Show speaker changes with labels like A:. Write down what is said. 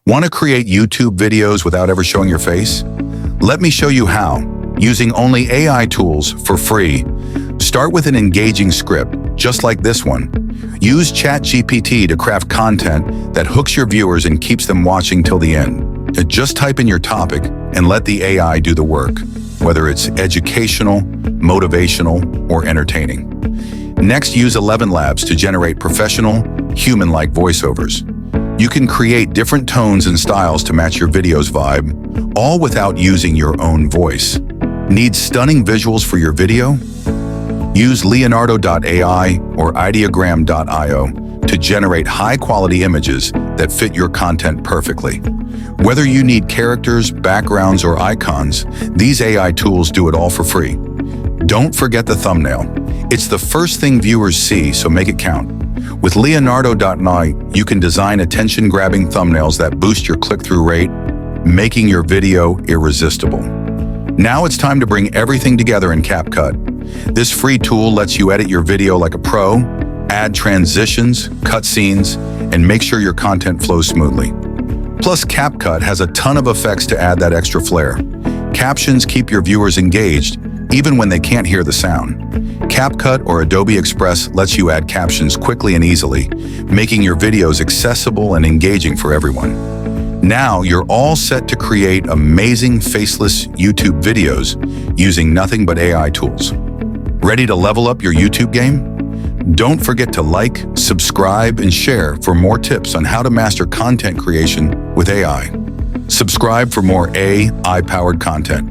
A: Want to create YouTube videos without ever showing your face? Let me show you how, using only AI tools for free. Start with an engaging script, just like this one. Use ChatGPT to craft content that hooks your viewers and keeps them watching till the end. Just type in your topic and let the AI do the work, whether it's educational, motivational, or entertaining. Next, use 11 Labs to generate professional, human-like voiceovers. You can create different tones and styles to match your video's vibe, all without using your own voice. Need stunning visuals for your video? Use Leonardo.ai or ideogram.io to generate high-quality images that fit your content perfectly. Whether you need characters, backgrounds, or icons, these AI tools do it all for free. Don't forget the thumbnail. It's the first thing viewers see, so make it count. With Leonardo.ai, you can design attention-grabbing thumbnails that boost your click-through rate, making your video irresistible. Now it's time to bring everything together in CapCut. This free tool lets you edit your video like a pro, add transitions, cutscenes, and make sure your content flows smoothly. Plus, CapCut has a ton of effects to add that extra flair. Captions keep your viewers engaged, even when they can't hear the sound. CapCut or Adobe Express lets you add captions quickly and easily, making your videos accessible and engaging for everyone. Now you're all set to create amazing faceless YouTube videos using nothing but AI tools. Ready to level up your YouTube game? Don't forget to like, subscribe, and share for more tips on how to master content creation with AI. Subscribe for more AI-powered content.